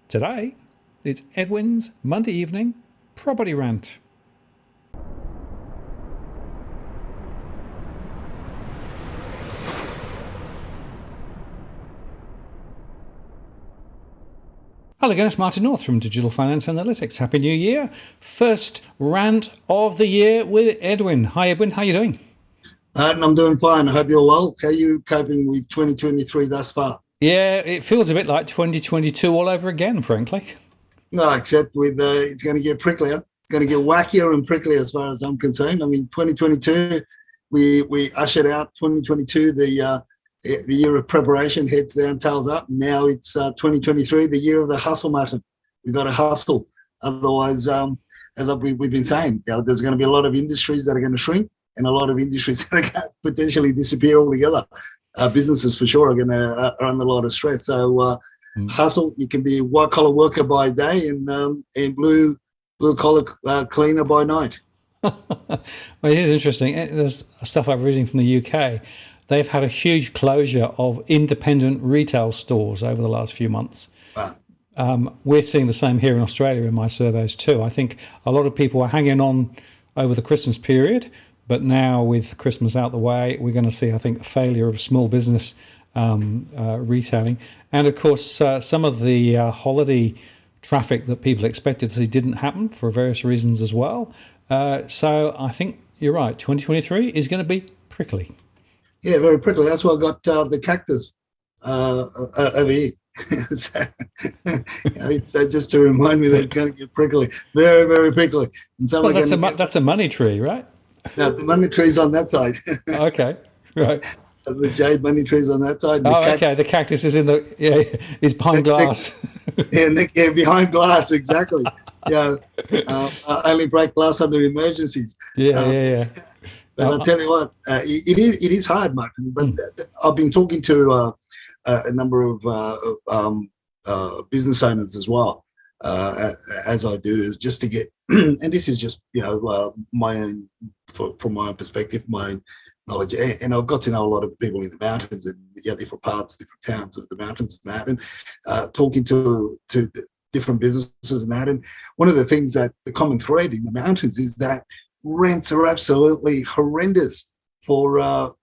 Today, it's Edwin's Monday evening property rant. Hello again, it's Martin North from Digital Finance Analytics. Happy New Year. First rant of the year with Edwin. Hi Edwin, how are you doing? I'm doing fine. I hope you're well. How are you coping with 2023 thus far? Yeah, it feels a bit like 2022 all over again, frankly. No, except with it's going to get pricklier. It's going to get wackier and pricklier as far as I'm concerned. I mean, 2022, we ushered out 2022, the year of preparation, heads down, tails up. Now it's 2023, the year of the hustle, Martin. We've got to hustle. Otherwise, we've been saying, there's going to be a lot of industries that are going to shrink and a lot of industries that are going to potentially disappear altogether. Businesses for sure are under a lot of stress. So hustle, you can be a white collar worker by day and blue collar cleaner by night. Well, it is interesting. There's stuff I'm reading from the UK. They've had a huge closure of independent retail stores over the last few months. Wow. We're seeing the same here in Australia in my surveys too. I think a lot of people are hanging on over the Christmas period, but now with Christmas out the way, we're going to see, I think, a failure of small business retailing. And of course, some of the holiday traffic that people expected to see didn't happen for various reasons as well. So I think you're right, 2023 is going to be prickly. Yeah, very prickly. That's why I got the cactus over here. So, just to remind me that it's going to get prickly, very, very prickly. And that's a money tree, right? No, the money tree's on that side. Okay, right. The jade money tree's on that side. Okay. The cactus is is behind glass. Behind glass, exactly. Only break glass under emergencies. Yeah. But I'll tell you what, it is hard, Martin. But I've been talking to a number of business owners as well, as I do, is just to get, and this is just my own, from my own perspective, my own knowledge, and I've got to know a lot of the people in the mountains and different parts, different towns of the mountains and that, and talking to different businesses and that. And one of the things that the common thread in the mountains is that rents are absolutely horrendous for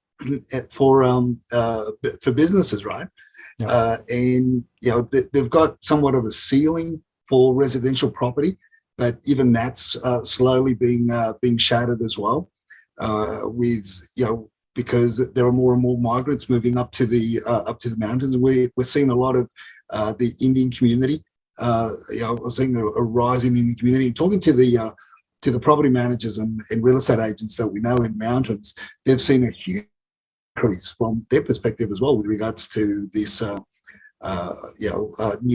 businesses, right? Yeah. And they've got somewhat of a ceiling for residential property, but even that's slowly being shattered as well. Because there are more and more migrants moving up to the mountains. We're seeing a lot of the Indian community. We're seeing a rise in the Indian community. Talking to the property managers and real estate agents that we know in mountains, they've seen a huge increase from their perspective as well with regards to this,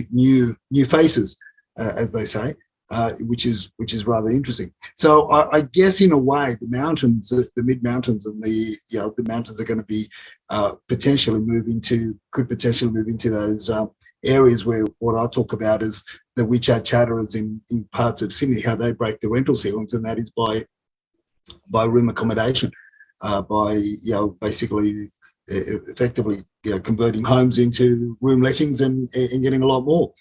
new faces, as they say, which is rather interesting. So I guess in a way, the mountains, the mid mountains, and the mountains are going to be could potentially move into those areas where what I talk about is the WeChat chatterers in parts of Sydney, how they break the rental ceilings, and that is by room accommodation, by basically effectively converting homes into room lettings and getting a lot more.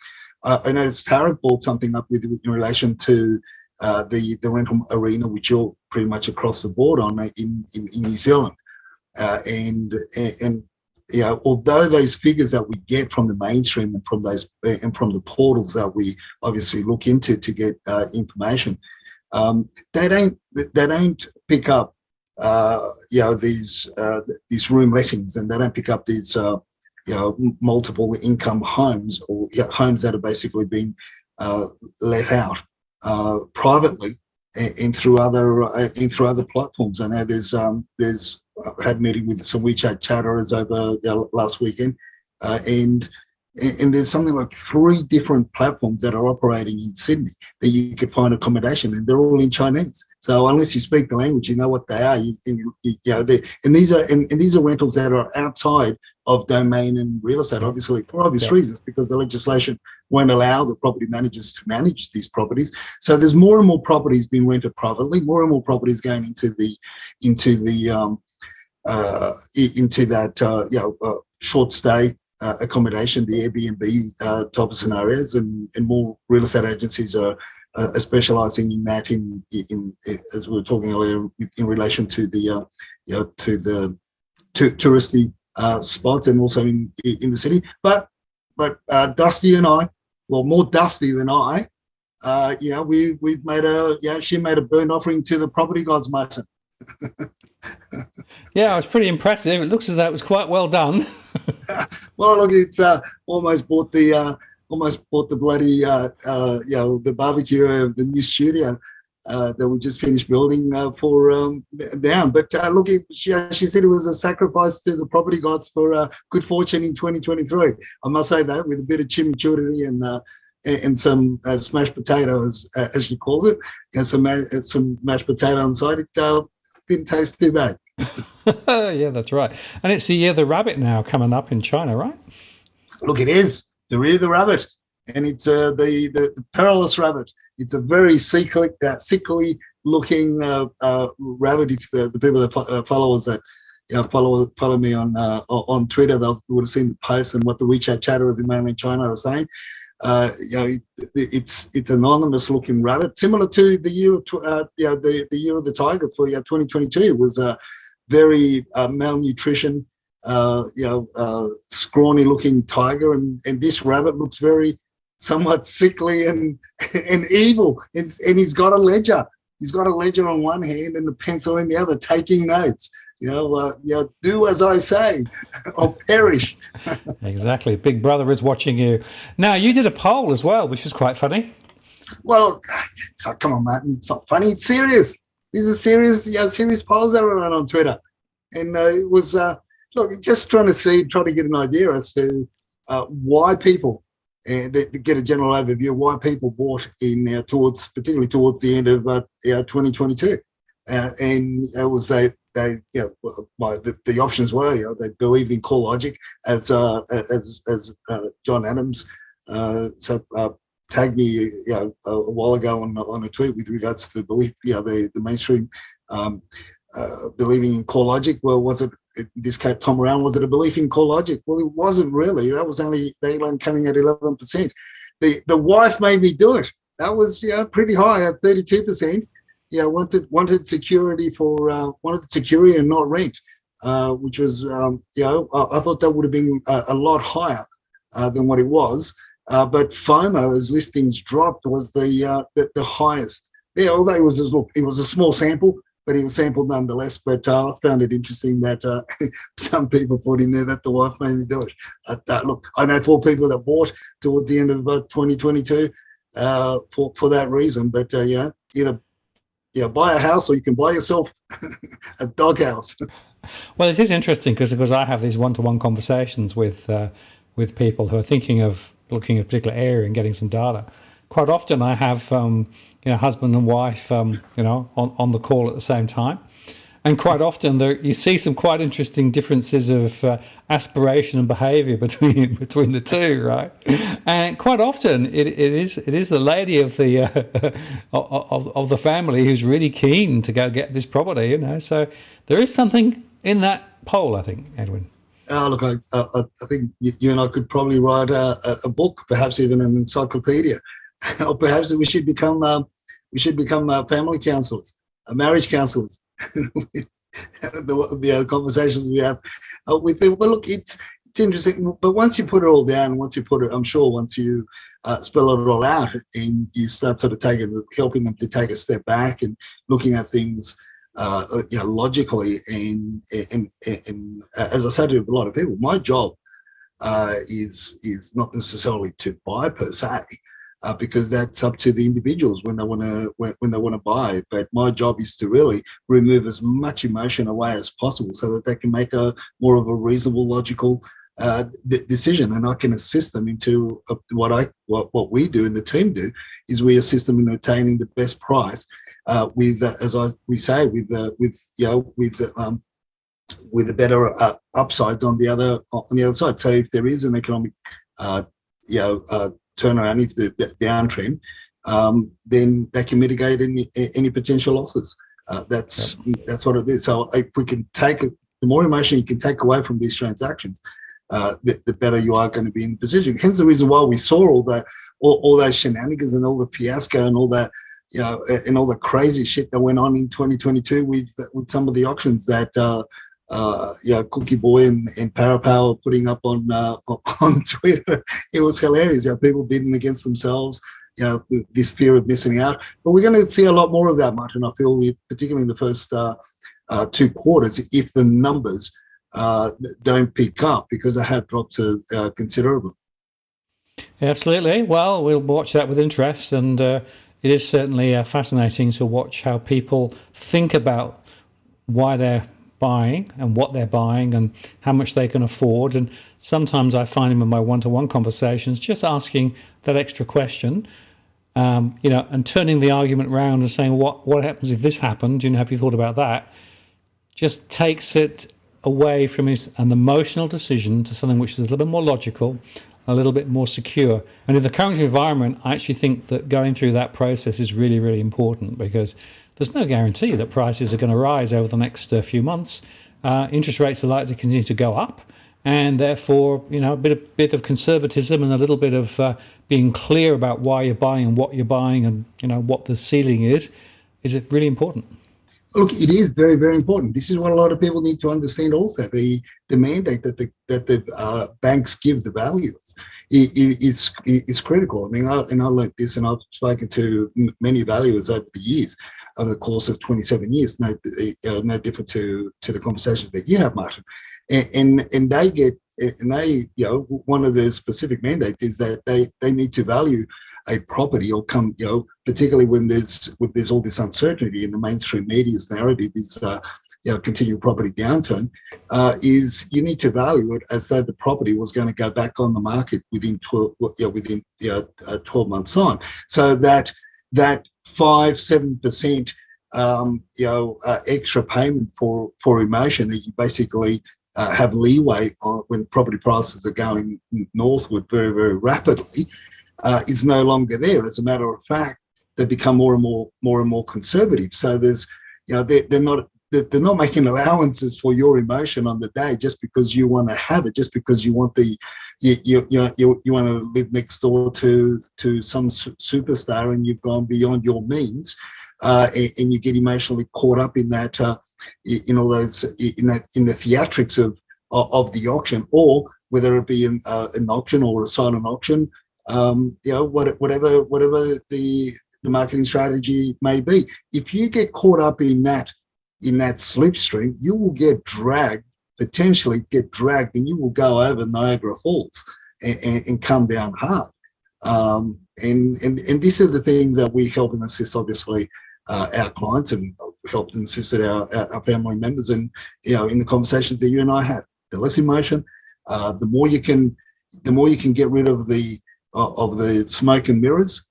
I noticed Tarek brought something up in relation to the rental arena, which you're pretty much across the board on in New Zealand, and although those figures that we get from the mainstream and from the portals that we obviously look into to get information, they don't pick up these room lettings, and they don't pick up these multiple income homes, or homes that are basically being let out privately and through other platforms. I know there's I had a meeting with some WeChat chatterers over last weekend, and there's something like 3 different platforms that are operating in Sydney that you could find accommodation, and they're all in Chinese. So unless you speak the language, you know what they are. And these are rentals that are outside of domain and real estate, obviously for obvious reasons, because the legislation won't allow the property managers to manage these properties. So there's more and more properties being rented privately, more and more properties going into that short stay accommodation, the Airbnb type of scenarios, and more real estate agencies are specialising in that. In as we were talking earlier, in relation to the to the touristy spots, and also in the city. But Dusty and I, well, more Dusty than I, we've made she made a burnt offering to the property gods, Martin. Yeah, it was pretty impressive. It looks as though it was quite well done. Well, look, it's almost bought the bloody the barbecue of the new studio that we just finished building for down. But look, she said it was a sacrifice to the property gods for good fortune in 2023. I must say that, with a bit of chimichurri and some smashed potatoes, as she calls it, and some mashed potato on the side. It didn't taste too bad. Yeah, that's right. And it's the Year of the Rabbit now coming up in China, right? Look, it is the Year of the Rabbit, and it's the perilous rabbit. It's a very sickly looking rabbit. If the people that follow us that follow me on Twitter, they would have seen the post and what the WeChat chatters in mainland China are saying. It's an anonymous looking rabbit, similar to the year of the year of the tiger for 2022. It was very malnutrition, scrawny looking tiger, and this rabbit looks very somewhat sickly and evil, and he's got a ledger. He's got a ledger on one hand and a pencil in the other, taking notes. Do as I say or perish. Exactly. Big Brother is watching you. Now, you did a poll as well, which was quite funny. Well, it's like, come on, Martin, it's not funny. It's serious. These are serious polls that were run on Twitter. And it was, just trying to get an idea as to why people, and to get a general overview of why people bought in particularly towards the end of 2022. And it was the options were, they believed in core logic, as John Adams tagged me a while ago on a tweet with regards to the belief, the mainstream believing in core logic. Well, was it, in this case, Tom Brown, was it a belief in core logic? Well, it wasn't really. That was only England coming at 11%. The wife made me do it. That was pretty high at 32%. Wanted security wanted security and not rent, which was I thought that would have been a lot higher than what it was. But FOMO, as listings dropped, was the highest. Yeah, although it was a small sample, but it was sampled nonetheless. But I found it interesting that some people put in there that the wife made me do it. Look, I know 4 people that bought towards the end of 2022 for that reason. But either buy a house, or you can buy yourself a doghouse. Well, it is interesting because I have these one-to-one conversations with people who are thinking of looking at a particular area and getting some data. Quite often, I have husband and wife on the call at the same time, and quite often you see some quite interesting differences of aspiration and behaviour between the two, right? And quite often it is the lady of the of the family who's really keen to go get this property, So there is something in that poll, I think, Edwin. Look, I think you and I could probably write a book, perhaps even an encyclopedia, or perhaps we should become family counsellors, marriage counsellors. The conversations we have with them. But look, it's interesting. But once you put it all down, once you spell it all out, and you start sort of helping them to take a step back and looking at things logically, and as I say to a lot of people, my job is not necessarily to buy per se, because that's up to the individuals when they want to buy. But my job is to really remove as much emotion away as possible, so that they can make a more of a reasonable, logical decision, and I can assist them into what we do and the team do is we assist them in obtaining the best price. With the better upsides on the other side. So if there is an economic turnaround, if the downtrend, then they can mitigate any potential losses. That's what it is. So if we can take the more emotion you can take away from these transactions, the better you are going to be in position. Hence the reason why we saw all those shenanigans and all the fiasco and all that, and all the crazy shit that went on in 2022 with some of the auctions that Cookie Boy and Parapower were putting up on Twitter. It was hilarious. People bidding against themselves. With this fear of missing out. But we're going to see a lot more of that, Martin. I feel, particularly in the first 2 quarters, if the numbers don't pick up, because they have dropped considerably. Absolutely. Well, we'll watch that with interest, and it is certainly fascinating to watch how people think about why they're buying and what they're buying and how much they can afford. And sometimes I find them in my one-to-one conversations just asking that extra question, and turning the argument around and saying, what happens if this happened? Have you thought about that? Just takes it away from an emotional decision to something which is a little bit more logical, a little bit more secure. And in the current environment, I actually think that going through that process is really, really important, because there's no guarantee that prices are going to rise over the next few months. Interest rates are likely to continue to go up, and therefore, a bit of conservatism and a little bit of being clear about why you're buying and what you're buying and what the ceiling is it really important? Look, it is very, very important. This is what a lot of people need to understand also. The mandate that the banks give the valuers is critical. I mean, I learned this, and I've spoken to many valuers over the years, over the course of 27 years, no different to the conversations that you have, Martin. And they get, one of the specific mandates is that they need to value a property, or particularly when there's all this uncertainty in the mainstream media's narrative is continual property downturn, is you need to value it as though the property was going to go back on the market within 12 months on, so that 5-7% extra payment for emotion that you basically have leeway on when property prices are going northward very, very rapidly, is no longer there. As a matter of fact, they become more and more conservative. So there's, they're not making allowances for your emotion on the day just because you want to have it, just because you want you want to live next door to some superstar and you've gone beyond your means. And you get emotionally caught up in that, in all those, in the theatrics of the auction, or whether it be an auction or a silent auction, whatever the marketing strategy may be. If you get caught up in that slipstream, you will potentially get dragged, and you will go over Niagara Falls and come down hard. And these are the things that we help and assist, obviously, our clients, and helped and assisted our family members, and in the conversations that you and I have. The less emotion, the more you can get rid of the smoke and mirrors,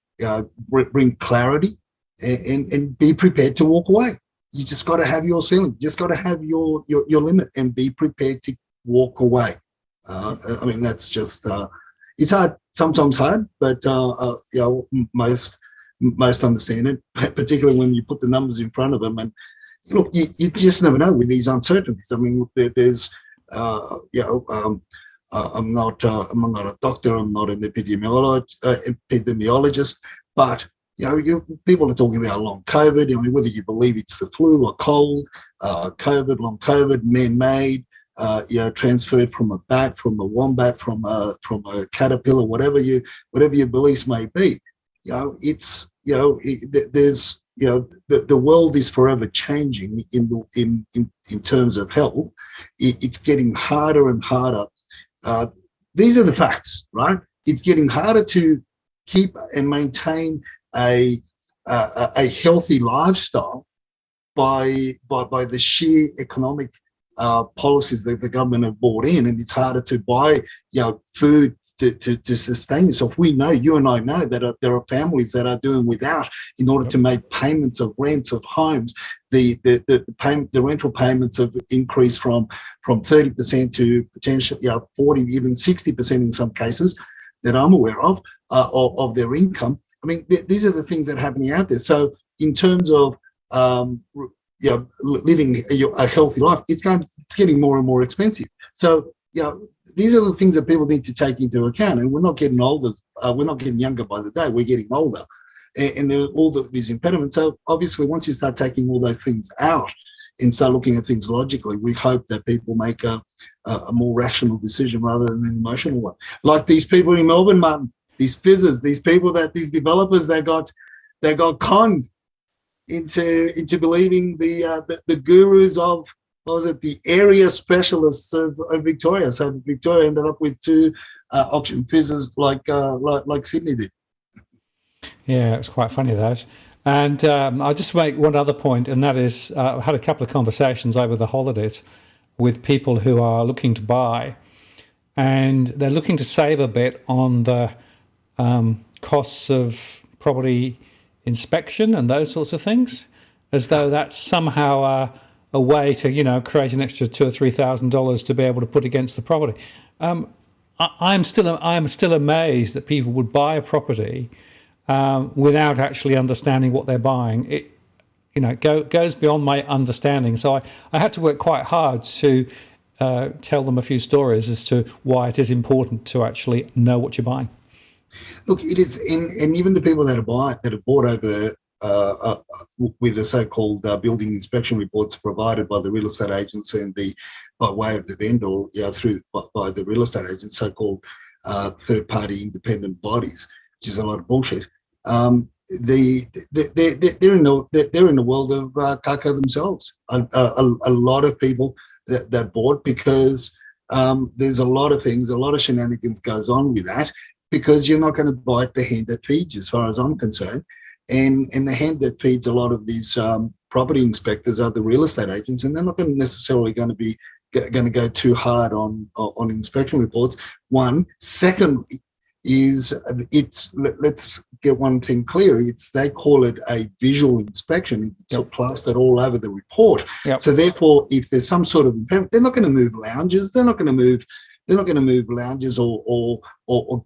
bring clarity, and be prepared to walk away. You just got to have your ceiling. You just got to have your limit, and be prepared to walk away. I mean, that's just it's hard, sometimes hard, but most understand it, particularly when you put the numbers in front of them. And look, you just never know with these uncertainties. I mean, there's I'm not a doctor, I'm not an epidemiologist, but people are talking about long COVID. I mean, whether you believe it's the flu or cold, COVID, long COVID, man-made, transferred from a bat, from a wombat, from a caterpillar, whatever your beliefs may be. There's the world is forever changing in terms of health. It's getting harder and harder. These are the facts, right? It's getting harder to keep and maintain a healthy lifestyle by the sheer economic policies that the government have brought in, and it's harder to buy food to sustain yourself. We know, you and I know, that there are families that are doing without in order to make payments of rents of homes. The rental payments have increased from 30% to potentially 40, even 60% in some cases that I'm aware of their income. I mean, these are the things that are happening out there. So in terms of living a healthy life, it's getting more and more expensive. So these are the things that people need to take into account. And we're not getting older. We're not getting younger by the day. We're getting older. And there are all these impediments. So obviously, once you start taking all those things out and start looking at things logically, we hope that people make a more rational decision rather than an emotional one. Like these people in Melbourne, Martin, these fizzers, these developers, they got conned into believing the gurus of, what was it, the area specialists of Victoria. So Victoria ended up with two auction fizzers like Sydney did. Yeah, it's quite funny, those. And I'll just make one other point, and that is I had a couple of conversations over the holidays with people who are looking to buy, and they're looking to save a bit on the costs of property inspection and those sorts of things, as though that's somehow a way to, create an extra $2,000 or $3,000 to be able to put against the property. I'm still amazed that people would buy a property without actually understanding what they're buying. It goes beyond my understanding. So I had to work quite hard to tell them a few stories as to why it is important to actually know what you're buying. Look, it is, and even the people that have bought over with the so-called building inspection reports provided by the real estate agents and by way of the vendor, by the real estate agents, so-called third-party independent bodies, which is a lot of bullshit. They're in the world of caca themselves. A lot of people that bought because there's a lot of shenanigans goes on with that, because you're not going to bite the hand that feeds you, as far as I'm concerned. And the hand that feeds a lot of these property inspectors are the real estate agents, and they're not necessarily going to go too hard on inspection reports. One. Secondly, let's get one thing clear. They call it a visual inspection. It's plastered all over the report. Yep. So therefore, if there's some sort of impairment, they're not going to move lounges. They're not going to move lounges or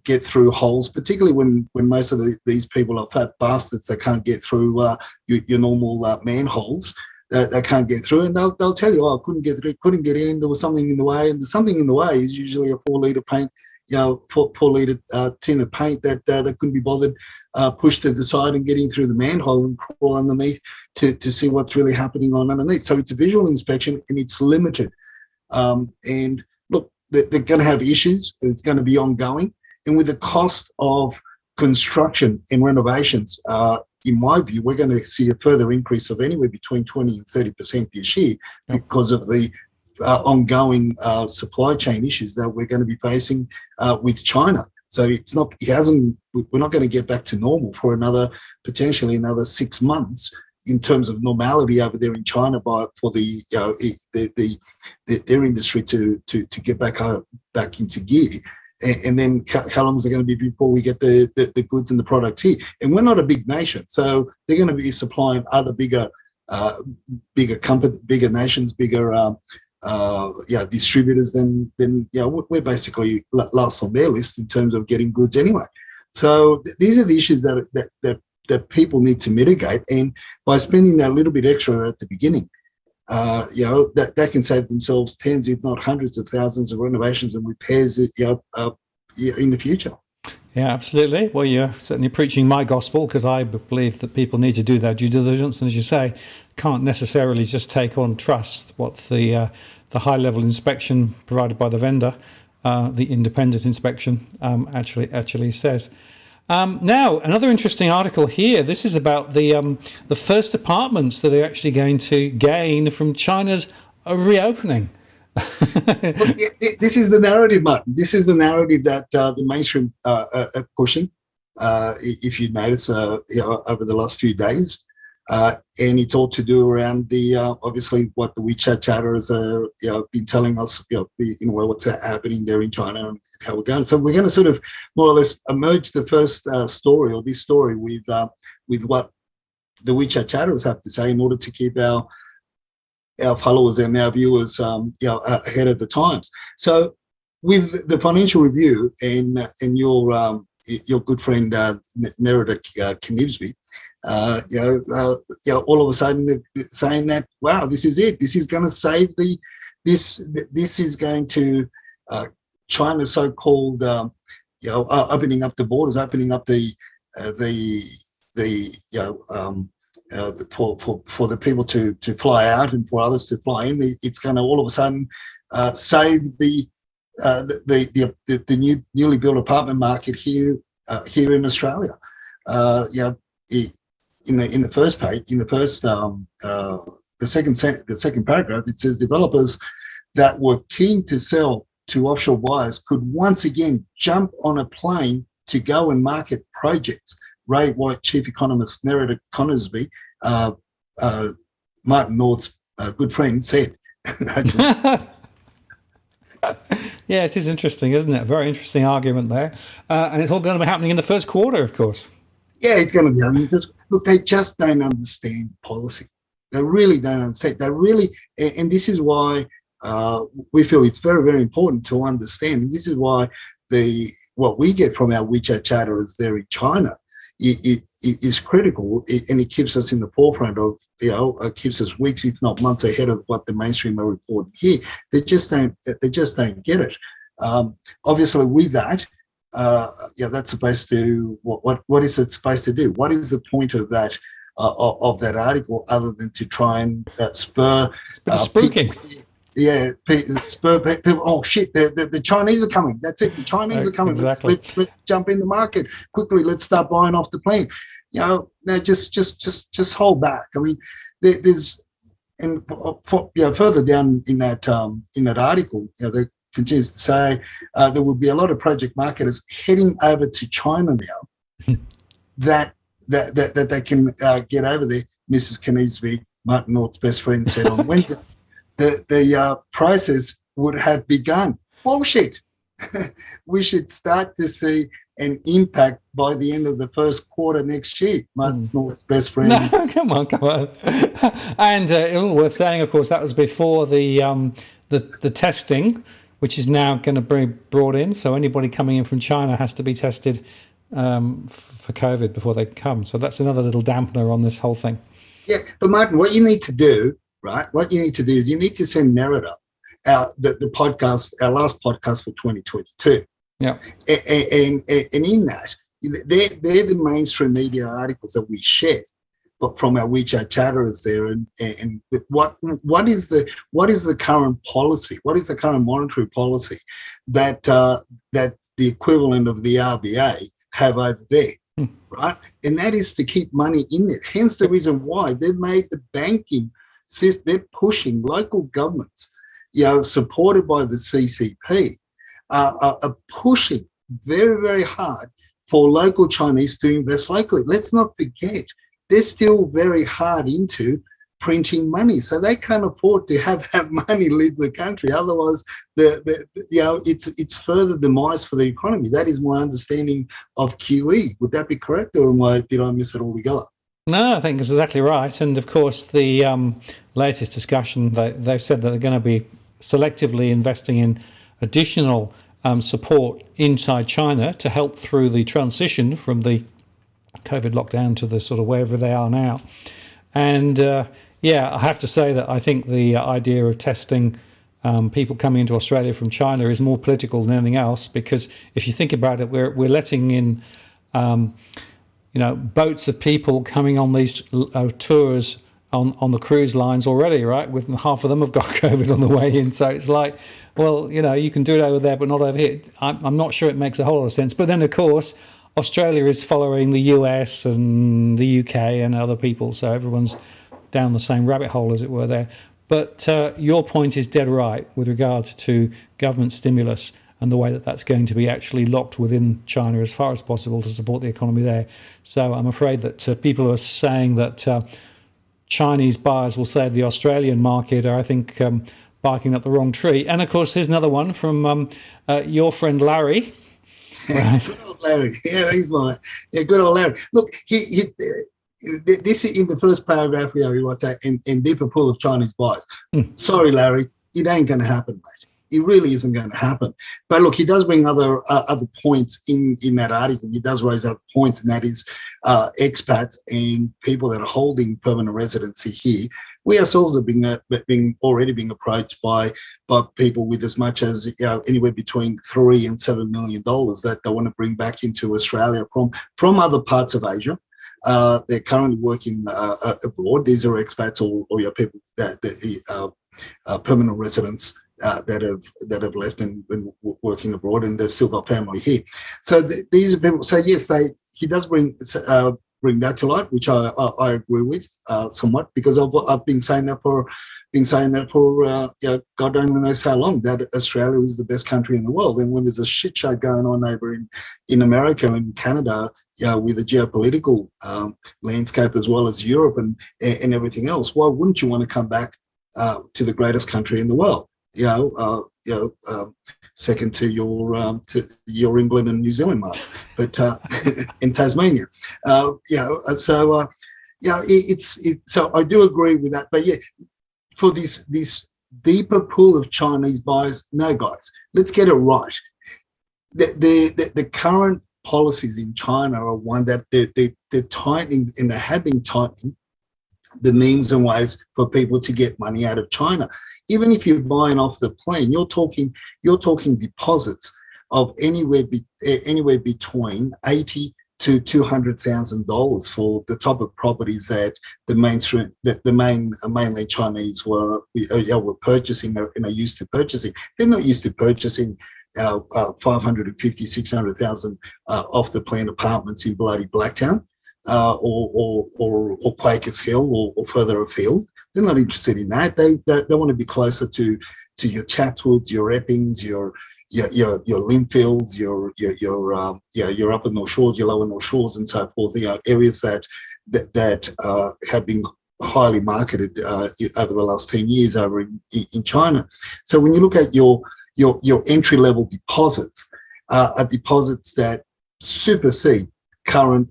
get through holes, particularly when most of these people are fat bastards that can't get through your normal manholes. They can't get through, and they'll tell you, I couldn't get through, couldn't get in. There was something in the way, and the something in the way is usually a 4-litre paint. 4-litre tin of paint that couldn't be bothered push to the side and getting through the manhole and crawl underneath to see what's really happening on underneath. So it's a visual inspection and it's limited. And look, they're going to have issues. It's going to be ongoing. And with the cost of construction and renovations, in my view, we're going to see a further increase of anywhere between 20 and 30% this year because of the ongoing supply chain issues that we're going to be facing with China. So we're not going to get back to normal for potentially another 6 months in terms of normality over there in China for their industry to get back into gear. And then how long is it going to be before we get the goods and the products here? And we're not a big nation, so they're going to be supplying other bigger companies, bigger nations, bigger distributors. Then we're basically last on their list in terms of getting goods anyway. So these are the issues that people need to mitigate, and by spending that little bit extra at the beginning, that can save themselves tens, if not hundreds of thousands of renovations and repairs in the future. Yeah, absolutely. Well, you're certainly preaching my gospel, because I believe that people need to do their due diligence, and as you say, can't necessarily just take on trust what the high-level inspection provided by the vendor, the independent inspection, actually says. Now, another interesting article here. This is about the first apartments that are actually going to gain from China's reopening. Look, this is the narrative, Martin. This is the narrative that the mainstream are pushing. If you notice, over the last few days, and it's all to do around the obviously what the WeChat chatters been telling us, what's happening there in China and how we're going. So we're going to sort of more or less emerge the first story, or this story, with what the WeChat chatters have to say in order to keep our followers and our viewers ahead of the times. So with the Financial Review and your good friend Nerida Knibsby, all of a sudden saying that, wow, this is it. This is going to save this is going to China's so-called, opening up the borders, opening up for the people to fly out and for others to fly in. It's going to all of a sudden save the newly built apartment market here in Australia. In the first page, the second paragraph, it says developers that were keen to sell to offshore buyers could once again jump on a plane to go and market projects. Ray White, chief economist, Nerida Conisbee, Martin North's good friend, said. Yeah, it is interesting, isn't it? Very interesting argument there. And it's all going to be happening in the first quarter, of course. Yeah, it's going to be happening because, look, they just don't understand policy. They really don't understand. And this is why we feel it's very, very important to understand. This is why what we get from our WeChat chatterers there in China is critical, and it keeps us in the forefront of, it keeps us weeks, if not months ahead of what the mainstream are reporting here. They just don't get it. Obviously, with that, that's supposed to, what is it supposed to do? What is the point of that article other than to try and spur spooking? Spur people. Oh shit! The Chinese are coming. That's it. The Chinese are coming. Exactly. Let's jump in the market quickly. Let's start buying off the plane. No, just hold back. I mean, there's further down in that article, they continues to say there will be a lot of project marketers heading over to China now that they can get over there. Mrs. Conisbee, Martin North's best friend, said on Wednesday. The process would have begun. Bullshit. We should start to see an impact by the end of the first quarter next year. Martin North's best friend. No, come on. And it was worth saying, of course, that was before the testing, which is now going to be brought in. So anybody coming in from China has to be tested for COVID before they come. So that's another little dampener on this whole thing. Yeah, but Martin, what you need to do, right? What you need to do is you need to send Nerida the podcast, our last podcast for 2022. Yeah. And in that, they're the mainstream media articles that we share, but from our WeChat chatterers there. And what is the current policy? What is the current monetary policy that the equivalent of the RBA have over there? Right? And that is to keep money in there. Hence the reason why they've made the banking system, they're pushing local governments, supported by the CCP, are pushing very, very hard for local Chinese to invest locally. Let's not forget, they're still very hard into printing money, so they can't afford to have that money leave the country. Otherwise, it's further demise for the economy. That is my understanding of QE. Would that be correct, or did I miss it altogether? No, I think that's exactly right. And of course, the latest discussion, they've said that they're going to be selectively investing in additional support inside China to help through the transition from the COVID lockdown to the sort of wherever they are now. And I have to say that I think the idea of testing people coming into Australia from China is more political than anything else, because if you think about it, we're letting in boats of people coming on these tours on the cruise lines already, right? With half of them have got COVID on the way in. So it's like, well, you can do it over there, but not over here. I'm not sure it makes a whole lot of sense. But then, of course, Australia is following the US and the UK and other people. So everyone's down the same rabbit hole, as it were, there. But your point is dead right with regard to government stimulus and the way that that's going to be actually locked within China as far as possible to support the economy there. So I'm afraid that people who are saying that Chinese buyers will save the Australian market are, I think, barking up the wrong tree. And, of course, here's another one from your friend Larry. Right. Good old Larry. Yeah, he's mine. Yeah, good old Larry. Look, this is in the first paragraph here, he writes, in deeper pool of Chinese buyers. Sorry, Larry, it ain't going to happen, mate. It really isn't going to happen. But look, he does bring other points in that article. He does raise other points, and that is expats and people that are holding permanent residency here We ourselves are already being approached by people with as much as anywhere between $3 and $7 million that they want to bring back into Australia from other parts of Asia. They're currently working abroad. These are expats or your people that permanent residents that have left and been working abroad, and they've still got family here. So these are people. So yes, he does bring that to light, which I agree with somewhat, because I've been saying that for God only knows how long, that Australia is the best country in the world. And when there's a shit show going on over in America and Canada, with the geopolitical landscape as well as Europe and everything else, why wouldn't you want to come back to the greatest country in the world? Second to your England and New Zealand, Mark, but in Tasmania, so I do agree with that. But yeah, for this deeper pool of Chinese buyers, no, guys, let's get it right. The current policies in China are one that they're tightening, and they have been tightening the means and ways for people to get money out of China. Even if you're buying off the plane, you're talking deposits of anywhere between $80,000 to $200,000 for the type of properties that the mainland Chinese were purchasing and are used to purchasing. They're not used to purchasing 550, 600,000 off the plan apartments in bloody Blacktown. Or Quakers Hill or further afield. They're not interested in that. They want to be closer to your Chatswoods, your Eppings, your Lindfields, your upper North Shores, your lower North Shores, and so forth. Areas that have been highly marketed over the last 10 years over in China. So when you look at your entry level deposits, are deposits that supersede current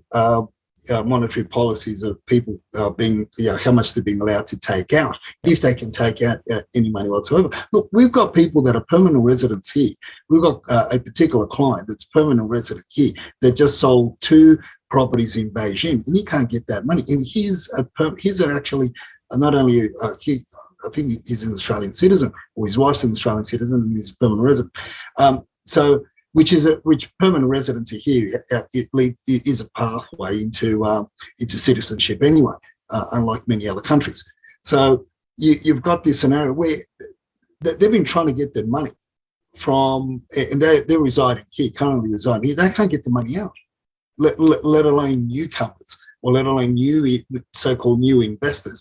monetary policies of people being, how much they're being allowed to take out, if they can take out any money whatsoever. Look, we've got people that are permanent residents here. We've got a particular client that's permanent resident here that just sold 2 properties in Beijing, and he can't get that money. And he's actually not only I think he's an Australian citizen, or his wife's an Australian citizen, and he's a permanent resident. Which permanent residency here is a pathway into citizenship anyway, unlike many other countries. So you've got this scenario where they've been trying to get their money from, and they're residing here, currently residing here. They can't get the money out, let alone newcomers, or let alone so-called new investors.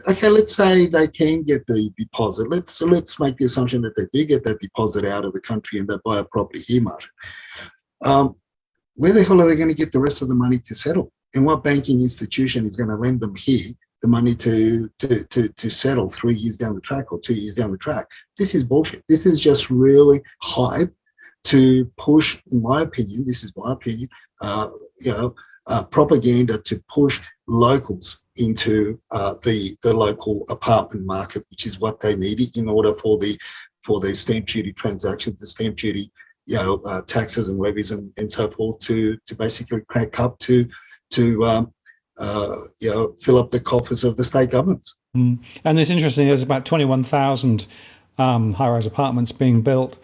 Okay, let's say they can get the deposit. Let's make the assumption that they do get that deposit out of the country and they buy a property here, Martin. Where the hell are they going to get the rest of the money to settle? And what banking institution is going to lend them here the money to settle 3 years down the track or 2 years down the track? This is bullshit. This is just really hype to push, in my opinion, propaganda to push locals into the local apartment market, which is what they need in order for the stamp duty transactions, the stamp duty, taxes and levies and so forth to basically crack up to fill up the coffers of the state governments. And it's interesting. There's about 21,000 high-rise apartments being built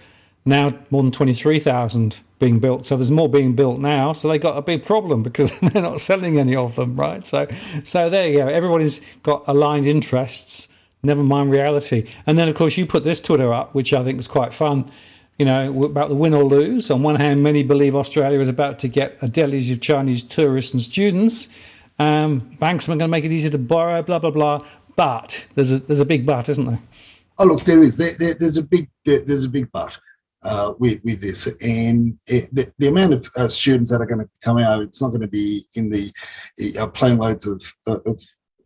now, more than 23,000 being built. So there's more being built now. So they got a big problem because they're not selling any of them, right? So there you go. Everybody's got aligned interests, never mind reality. And then, of course, you put this Twitter up, which I think is quite fun, about the win or lose. On one hand, many believe Australia is about to get a deluge of Chinese tourists and students. Banks are going to make it easier to borrow, blah, blah, blah. But there's a big but, isn't there? Oh, look, there is. There's a big but. With this, and the amount of students that are going to come out, it's not going to be in the plane loads of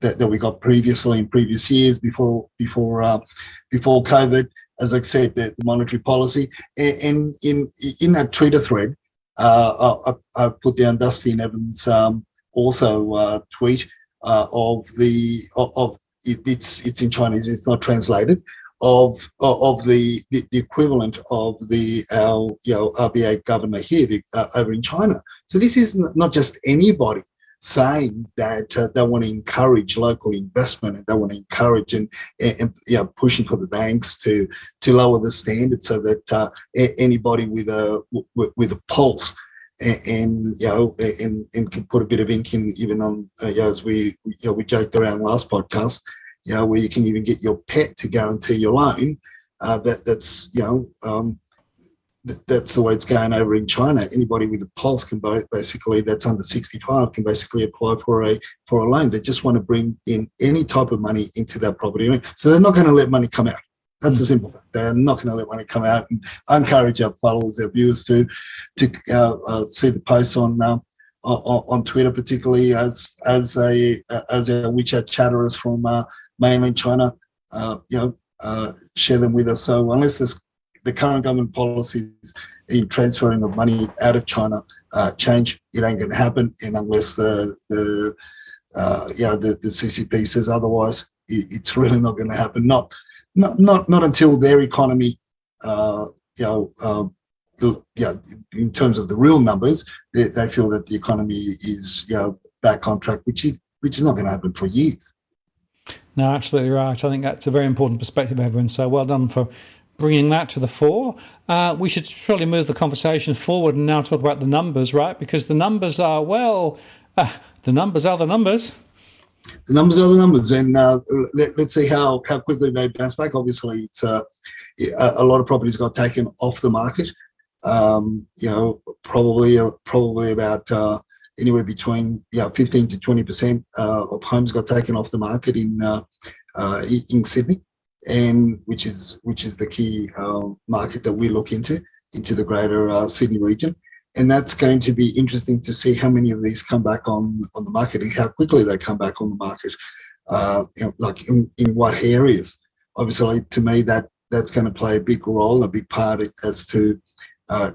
that we got previously in previous years before COVID. As I said, the monetary policy, and in that Twitter thread, I put down Dusty and Evans' also tweet of it's in Chinese, it's not translated. Of the equivalent of our RBA governor here over in China. So this is not just anybody saying that they want to encourage local investment, and they want to encourage and pushing for the banks to lower the standard so that anybody with a pulse and can put a bit of ink in, even on as we joked around last podcast, where you can even get your pet to guarantee your loan. That's the way it's going over in China. Anybody with a pulse can basically, that's under 65, can basically apply for a loan. They just want to bring in any type of money into that property. So they're not going to let money come out. That's a simple fact. They're not going to let money come out. And I encourage our followers, our viewers, to see the posts on Twitter, particularly as our WeChat chatterers from mainland China. Share them with us. So unless the current government policies in transferring of money out of China change, it ain't going to happen. And unless the CCP says otherwise, it's really not going to happen. Not until their economy, in terms of the real numbers, they feel that the economy is back on track, which is not going to happen for years. No, absolutely right. I think that's a very important perspective, Edwin. So well done for bringing that to the fore. We should surely move the conversation forward and now talk about the numbers, right? Because the numbers are, the numbers are the numbers. The numbers are the numbers, and let's see how quickly they bounce back. Obviously, it's a lot of properties got taken off the market. Probably about anywhere between 15 to 20% of homes got taken off the market in Sydney, and which is the key market that we look into the greater Sydney region. And that's going to be interesting to see how many of these come back on the market and how quickly they come back on the market, like in what areas. Obviously, to me, that's going to play a big role, a big part as to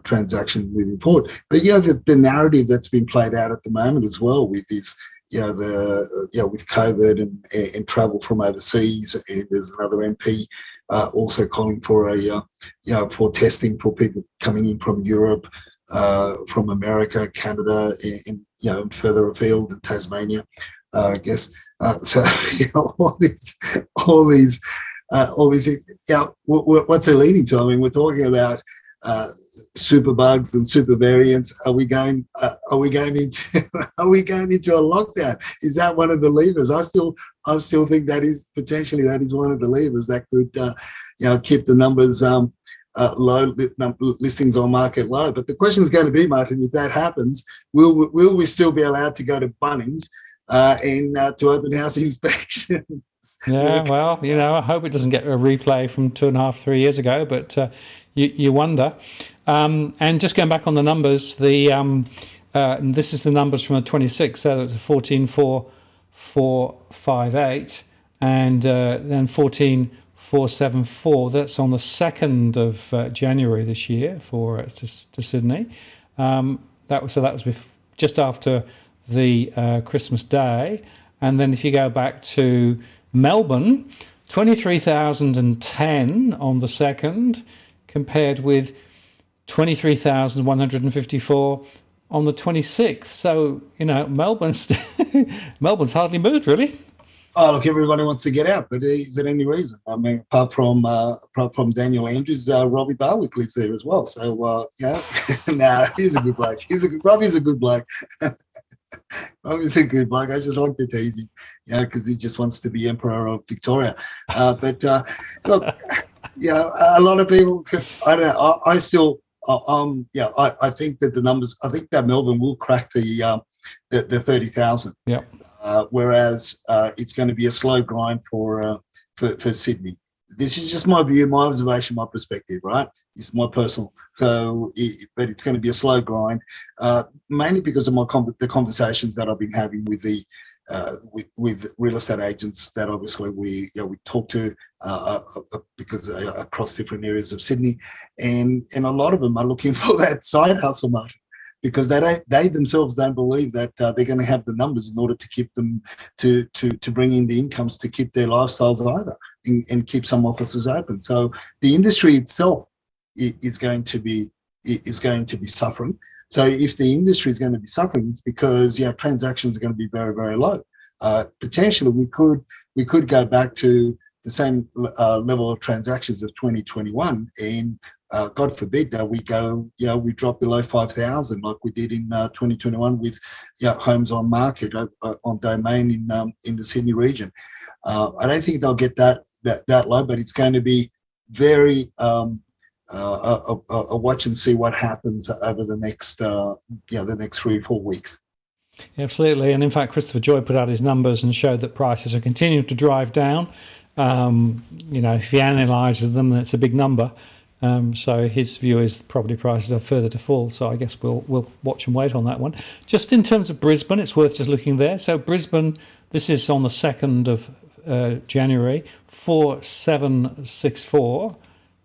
transaction moving forward. But the narrative that's been played out at the moment as well with this, with COVID and travel from overseas, and there's another MP also calling for for testing for people coming in from Europe, from America, Canada, and further afield, in Tasmania, I guess. So all these, what's it leading to? I mean, we're talking about super bugs and super variants. Are we going into a lockdown? Is that one of the levers? I still think that is one of the levers that could keep the numbers low, listings on market low. But the question is going to be, Martin, if that happens, will we still be allowed to go to Bunnings and to open house inspections? Yeah, well, I hope it doesn't get a replay from 2.5-3 years ago, but you wonder. And just going back on the numbers, this is the numbers from the 26th, so it's 14,458, and then 14,474. That's on the 2nd of January this year for to Sydney. That was just after the Christmas Day, and then if you go back to Melbourne, 23,010 on the 2nd, compared with 23,154 on the 26th. So, Melbourne's hardly moved, really. Oh, look, everybody wants to get out, but is there any reason? I mean, apart from Daniel Andrews, Robbie Barwick lives there as well. So, he's a good bloke. Robbie's a good bloke. Robbie's a good bloke. I just like to tease him, because he just wants to be Emperor of Victoria. But look, a lot of people. I don't know. I still. I think that the numbers. I think that Melbourne will crack the 30,000. Yeah. Whereas it's going to be a slow grind for Sydney. This is just my view, my observation, my perspective, right? It's my personal. So, but it's going to be a slow grind, mainly because of the conversations that I've been having with with real estate agents that obviously we talk to because across different areas of Sydney, and a lot of them are looking for that side hustle market, because they themselves don't believe that they're going to have the numbers in order to keep them to bring in the incomes to keep their lifestyles either, and keep some offices open. So the industry itself is going to be suffering. So if the industry is going to be suffering, it's because transactions are going to be very, very low. Potentially, we could go back to the same level of transactions of 2021, and God forbid that we we drop below 5,000 like we did in 2021 with homes on market on domain in the Sydney region. I don't think they'll get that low, but it's going to be very a watch and see what happens over the next the next 3 or 4 weeks. Absolutely, and in fact, Christopher Joy put out his numbers and showed that prices are continuing to drive down. If he analyses them, that's a big number. So his view is property prices are further to fall. So I guess we'll watch and wait on that one. Just in terms of Brisbane, it's worth just looking there. So Brisbane, this is on the 2nd of January, 4764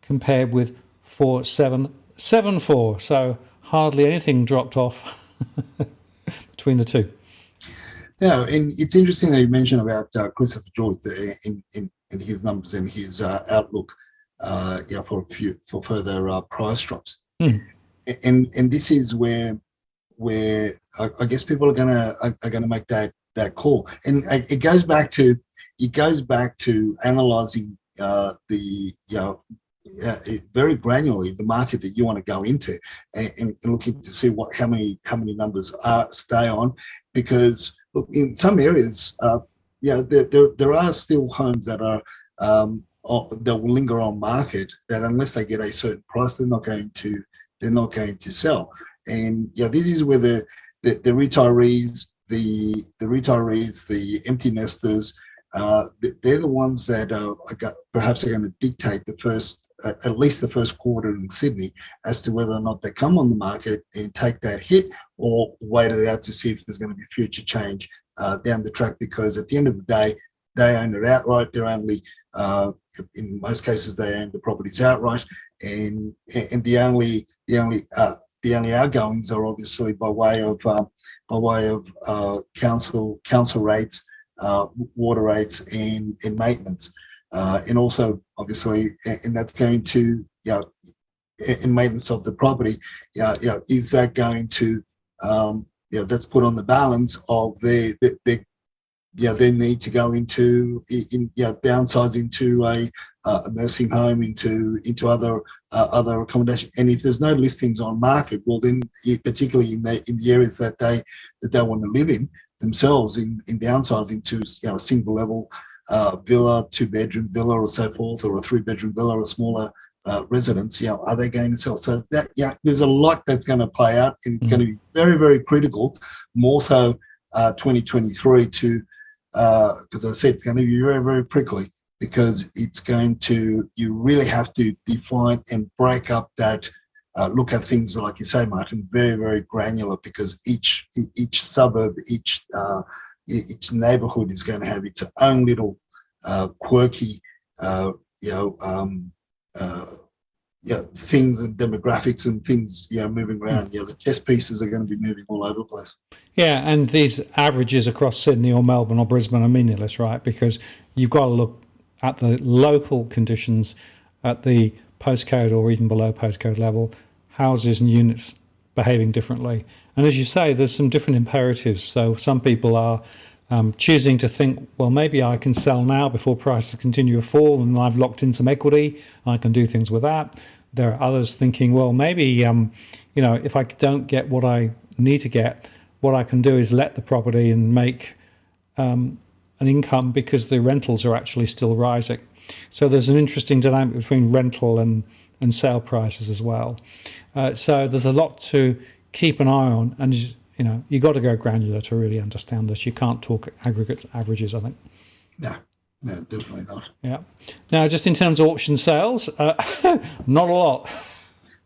compared with 4774. So hardly anything dropped off between the two. Yeah, and it's interesting that you mentioned about Christopher George in his numbers and his outlook, for further price drops. And this is where I guess people are gonna make that call, and it goes back to analysing very granularly the market that you want to go into, and looking to see how many numbers stay on, because look, in some areas, there are still homes that are that will linger on market, that unless they get a certain price, they're not going to sell. And this is where the retirees, the empty nesters, they're the ones that perhaps are going to dictate at least the first quarter in Sydney as to whether or not they come on the market and take that hit, or wait it out to see if there's going to be future change down the track. Because at the end of the day, they own it outright. They're only, in most cases, they own the properties outright, and the only outgoings are obviously by way of council rates, water rates, and maintenance. And also, obviously, and that's going to, in maintenance of the property, is that going to, that's put on the balance of their need to go into, downsize into a nursing home, into other accommodation. And if there's no listings on market, well, then particularly in the areas that they want to live in themselves, in downsize into a single level villa, 2-bedroom villa, or so forth, or a 3-bedroom villa, or a smaller residence, are they going to sell? So that, there's a lot that's going to play out, and it's going to be very, very critical, more so 2023 to, because I said it's going to be very, very prickly, because it's going to, you really have to define and break up that, look at things, like you say, Martin, very, very granular, because each suburb, each neighborhood is going to have its own little quirky, things and demographics and things, moving around. The chess pieces are going to be moving all over the place. Yeah, and these averages across Sydney or Melbourne or Brisbane are meaningless, right? Because you've got to look at the local conditions at the postcode or even below postcode level, houses and units behaving differently. And as you say, there's some different imperatives. So some people are choosing to think, well, maybe I can sell now before prices continue to fall, and I've locked in some equity, I can do things with that. There are others thinking, well, maybe if I don't get what I need to get, what I can do is let the property and make an income, because the rentals are actually still rising. So there's an interesting dynamic between rental and sale prices as well. So there's a lot to keep an eye on, and you got to go granular to really understand this. You can't talk aggregate averages, I think. No, definitely not. Yeah. Now, just in terms of auction sales, not a lot.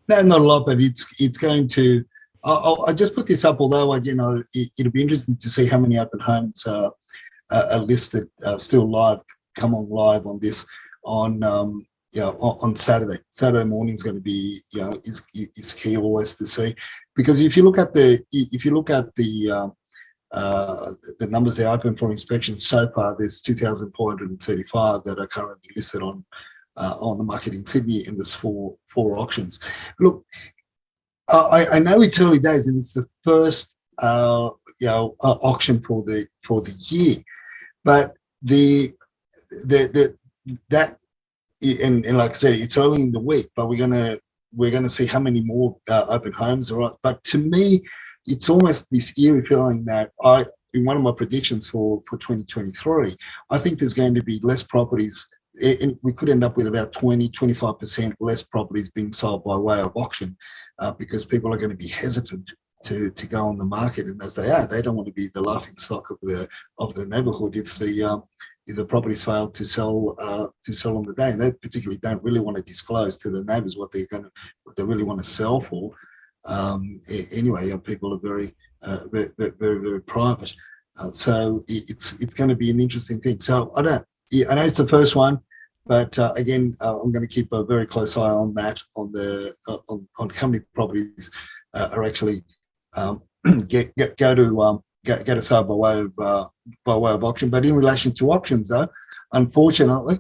No, not a lot, but it's going to. I just put this up, although it'll be interesting to see how many open homes are listed, still live, come on live on this on Saturday. Saturday morning is going to be is key always to see, because if you look at the numbers they open for inspection so far, there's 2,435 that are currently listed on the market in Sydney, and there's four auctions. Look, I know it's early days, and it's the first auction for the year, but the that and like I said, it's early in the week, but we're gonna see how many more open homes there are. But to me, it's almost this eerie feeling that in one of my predictions for 2023, I think there's going to be less properties. And we could end up with about 25% less properties being sold by way of auction because people are going to be hesitant to go on the market. And as they don't want to be the laughing stock of the neighborhood if the properties fail to sell on the day, and they particularly don't really want to disclose to the neighbours what they really want to sell for. Anyway, people are very very private, so it's going to be an interesting thing. So I know it's the first one, but again, I'm going to keep a very close eye on that on how many properties are actually go to sale by way of auction. But in relation to auctions, though, unfortunately,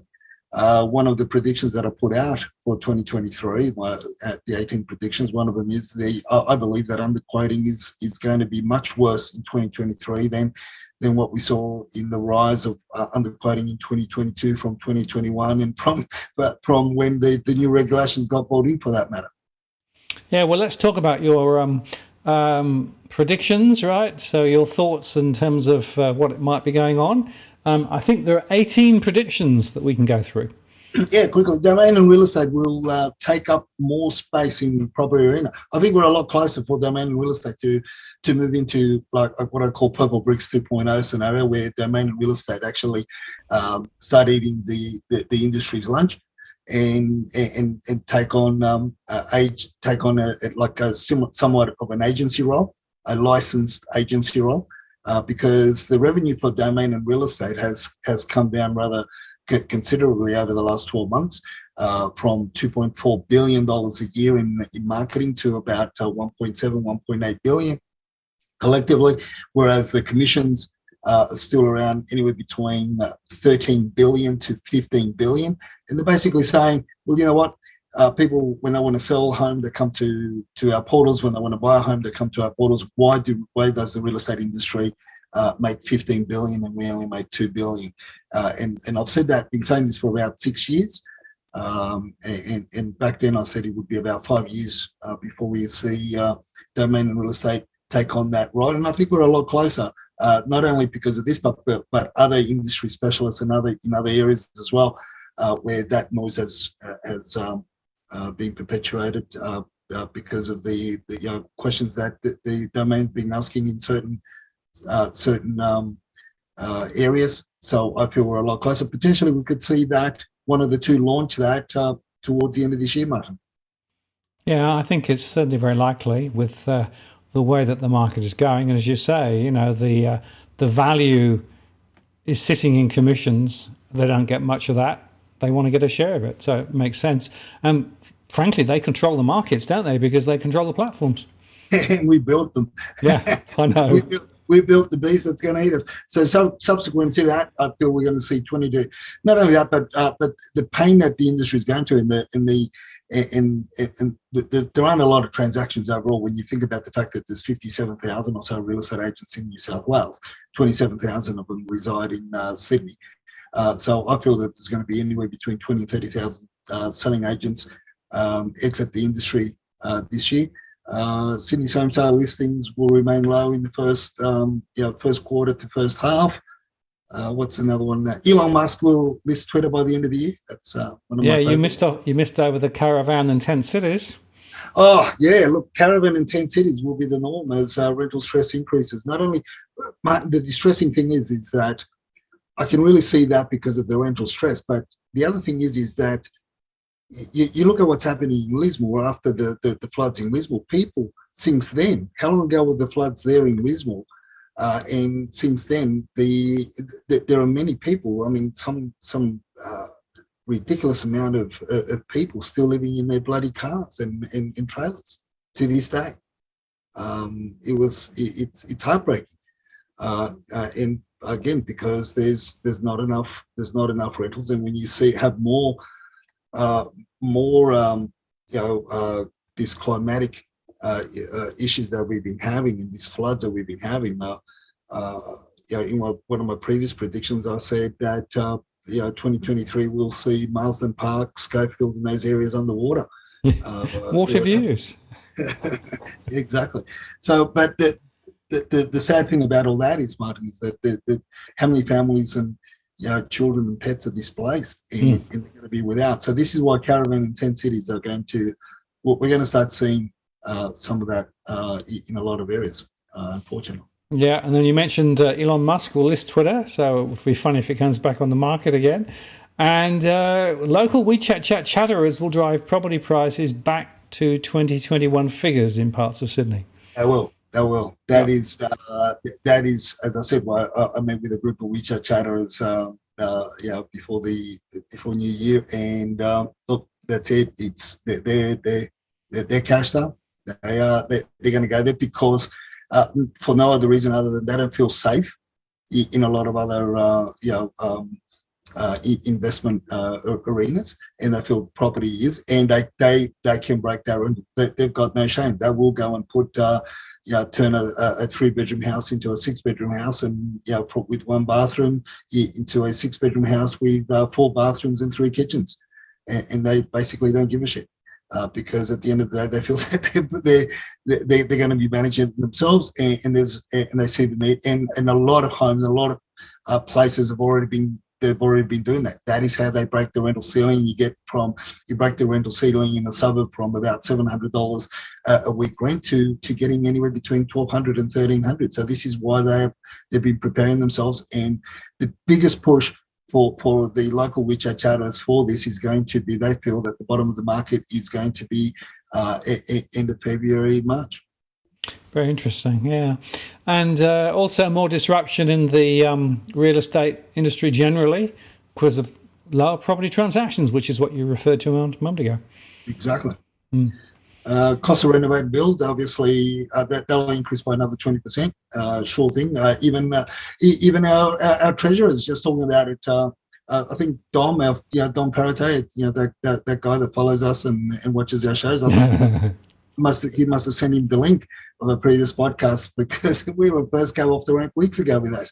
one of the predictions that I put out for 2023, at the 18 predictions, one of them is I believe that underquoting is going to be much worse in 2023 than what we saw in the rise of underquoting in 2022 from 2021 and from when the new regulations got brought in, for that matter. Yeah, well, let's talk about your predictions, right? So your thoughts in terms of what might be going on. I think there are 18 predictions that we can go through. Yeah, quickly. Domain and real estate will take up more space in the property arena. I think we're a lot closer for domain and real estate to move into like what I call purple bricks 2.0 scenario, where domain and real estate actually start eating the industry's lunch and take on somewhat of an agency role, a licensed agency role, because the revenue for domain and real estate has come down rather considerably over the last 12 months, from $2.4 billion a year in marketing to about 1.8 billion collectively, whereas the commissions are still around anywhere between 13 billion to 15 billion. And they're basically saying, well, you know what? People, when they want to sell a home, they come to our portals. When they want to buy a home, they come to our portals. Why does the real estate industry make 15 billion and we only make 2 billion? And I've said that, been saying this for about 6 years. And back then I said it would be about 5 years before we see domain and real estate take on that role. And I think we're a lot closer, not only because of this, but other industry specialists in other areas as well, where that noise has been perpetuated because of the questions that the domain's been asking in certain areas. So I feel we're a lot closer. Potentially we could see that one of the two launch that towards the end of this year, Martin. Yeah, I think it's certainly very likely with the way that the market is going. And as you say, the value is sitting in commissions. They don't get much of that. They want to get a share of it. So it makes sense. And frankly, they control the markets, don't they? Because they control the platforms. And we built them. Yeah, I know. We built the beast that's going to eat us. So subsequent to that, I feel we're going to see 22. Not only that, but the pain that the industry is going to there aren't a lot of transactions overall when you think about the fact that there's 57,000 or so real estate agents in New South Wales. 27,000 of them reside in Sydney. So I feel that there's going to be anywhere between 20 and 30,000 selling agents exit the industry this year. Sydney's home sale listings will remain low in the first quarter to first half. What's another one? Elon Musk will list Twitter by the end of the year. That's one of my favorites. You missed over the caravan in tent cities. Oh yeah, look, caravan in tent cities will be the norm as rental stress increases. Not only, Martin, the distressing thing is that I can really see that because of the rental stress, but the other thing is that you look at what's happening in Lismore after the floods in Lismore. People since then, how long ago were the floods there in Lismore? And since then, there are many people. I mean, some ridiculous amount of people still living in their bloody cars and in trailers to this day. It's heartbreaking, and again because there's not enough rentals, and when you have more this climatic issues that we've been having and these floods that we've been having. In one of my previous predictions, I said that 2023 we'll see Marsden Park, Schofield, and those areas underwater. Water views. Exactly. So, but the sad thing about all that is, Martin, is that how many families and children and pets are displaced and they're going to be without. So this is why caravan and tent cities are going to. We're going to start seeing some of that in a lot of areas, unfortunately. Yeah, and then you mentioned Elon Musk will list Twitter, so it would be funny if it comes back on the market again. And local WeChat chatterers will drive property prices back to 2021 figures in parts of Sydney. They will. That is, as I said, I met with a group of WeChat chatterers, before New Year, and look, that's it. It's they're cashed up. They're going to go there because for no other reason other than they don't feel safe in a lot of other investment arenas, and they feel property is, and they can break their own. They've got no shame. They will go and put turn a 3-bedroom house into a 6-bedroom house, and put with 1 bathroom into a 6-bedroom house with 4 bathrooms and 3 kitchens, and they basically don't give a shit. Because at the end of the day, they feel that they're going to be managing it themselves, and they see the need. And a lot of homes, a lot of places have already been doing that. That is how they break the rental ceiling. You break the rental ceiling in a suburb from about $700 a week rent to getting anywhere between $1,200 and $1,300. So this is why they've been preparing themselves. And the biggest push for the local WeChat charters for this is going to be, they feel that the bottom of the market is going to be end of February, March. Very interesting, yeah. And also more disruption in the real estate industry generally because of lower property transactions, which is what you referred to a moment ago. Exactly. Cost of renovate and build, obviously, that'll increase by another 20%. Sure thing. Even our treasurer is just talking about it. I think Dom Perrottet, that guy that follows us and watches our shows. I think he must have sent him the link of a previous podcast because we were first came off the rank weeks ago with that.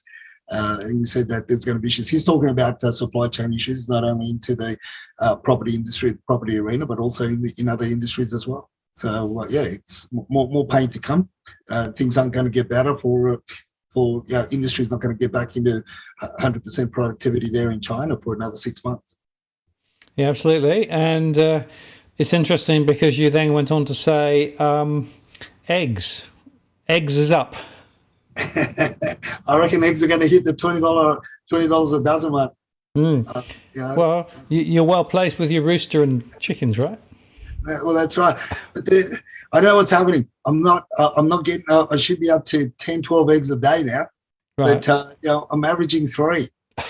And we said that there's going to be issues. He's talking about supply chain issues, not only into the property industry, the property arena, but also in other industries as well. So it's more pain to come. Things aren't going to get better for industry's not going to get back into 100% productivity there in China for another 6 months. Yeah, absolutely. And it's interesting because you then went on to say eggs is up. I reckon eggs are going to hit the $20 a dozen mark. Well, you're well placed with your rooster and chickens, right? Well, that's right. But I know what's happening. I'm not getting. I should be up to 10, 12 eggs a day now. Right. But I'm averaging 3.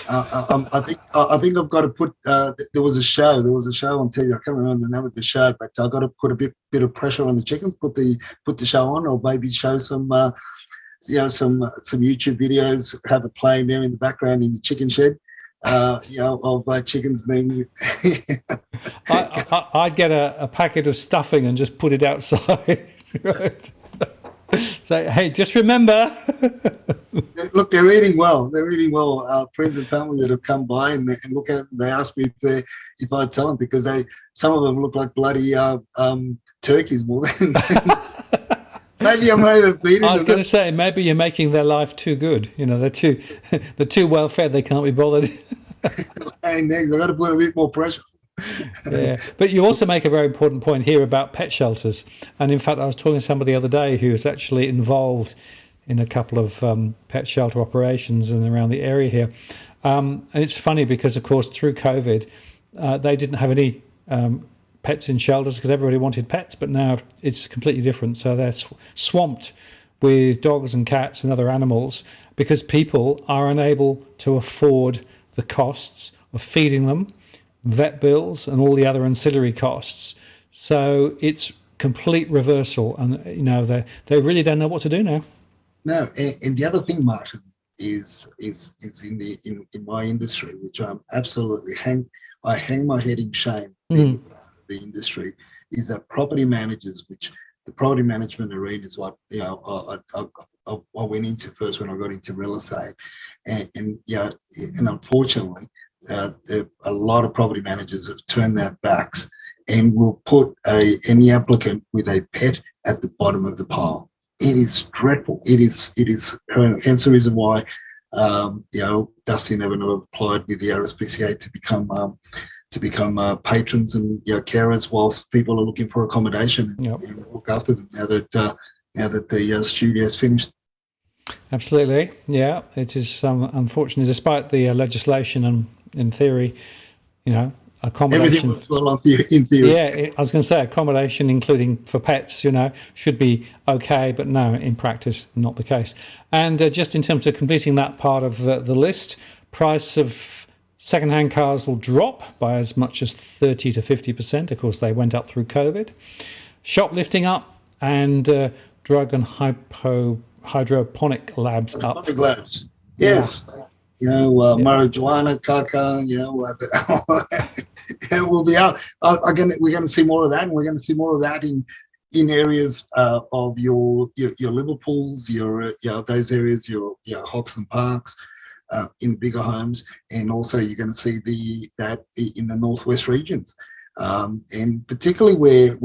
I think I've got to put. There was a show on TV. I can't remember the name of the show, but I've got to put a bit of pressure on the chickens. Put the show on, or maybe show some YouTube videos. Have it playing there in the background in the chicken shed. Of chickens being. I'd get a packet of stuffing and just put it outside. Right? So, hey, just remember. Look, they're eating well. Friends and family that have come by and look at them, they ask me if I tell them because some of them look like bloody turkeys more than. Maybe I'm overfeeding them. I was going to say, maybe you're making their life too good. They're too well fed. They can't be bothered. And eggs, I've got to put a bit more pressure. Yeah, but you also make a very important point here about pet shelters. And in fact, I was talking to somebody the other day who was actually involved in a couple of pet shelter operations in around the area here. And it's funny because, of course, through COVID, they didn't have any pets in shelters because everybody wanted pets, but now it's completely different. So they're swamped with dogs and cats and other animals because people are unable to afford the costs of feeding them, vet bills, and all the other ancillary costs. So it's complete reversal, and they really don't know what to do now. No, and the other thing, Martin, is in my industry, which I'm absolutely hang my head in shame. The industry is that property managers, which the property management arena is what I went into first when I got into real estate, and unfortunately, a lot of property managers have turned their backs and will put any applicant with a pet at the bottom of the pile. It is dreadful. It is. Hence the reason why, Dusty and Evan have applied with the RSPCA to become patrons and carers whilst people are looking for accommodation and look after them now that the studio's finished. Absolutely, yeah. It is unfortunate, despite the legislation and in theory, accommodation. Everything works well in theory. Yeah, I was going to say accommodation, including for pets, should be okay, but no, in practice, not the case. And just in terms of completing that part of the list, price of second-hand cars will drop by as much as 30 to 50%. Of course, they went up through COVID. Shoplifting up, and drug and hydroponic labs up. Hydroponic labs, yes. Marijuana, caca, will be out. We're going to see more of that, and we're going to see more of that in areas of your Liverpools, those areas, your Hoxton Parks, in bigger homes, and also you're going to see that in the northwest regions, and particularly where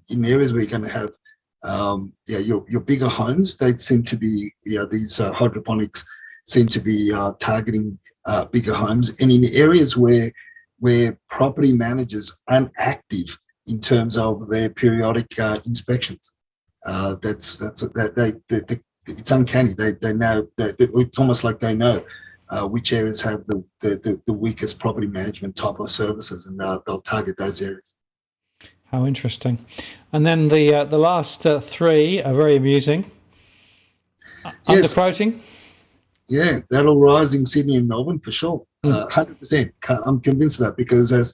in areas where you're going to have your bigger homes. They seem to be these hydroponics seem to be targeting bigger homes, and in areas where property managers aren't active in terms of their periodic inspections. It's uncanny. They know that it's almost like they know which areas have the weakest property management type of services, and they'll target those areas. How interesting. And then the last three are very amusing. Yes. Underquoting. Yeah, that'll rise in Sydney and Melbourne for sure. 100%. I'm convinced of that, because as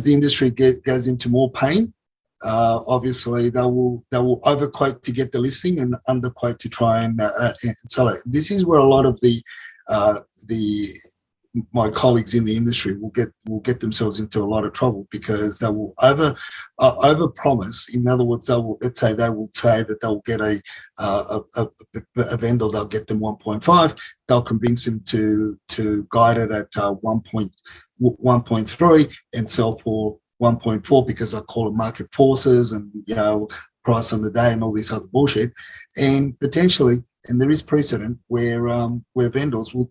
the industry goes into more pain, obviously they will overquote to get the listing and underquote to try and sell it. This is where a lot of my colleagues in the industry will get themselves into a lot of trouble, because they will over promise. In other words, they will say that they'll get a vendor, they'll get them 1.5, they'll convince them to guide it at 1.3 and sell for 1.4, because I call it market forces and price on the day and all this other bullshit, and potentially. And there is precedent where vendors will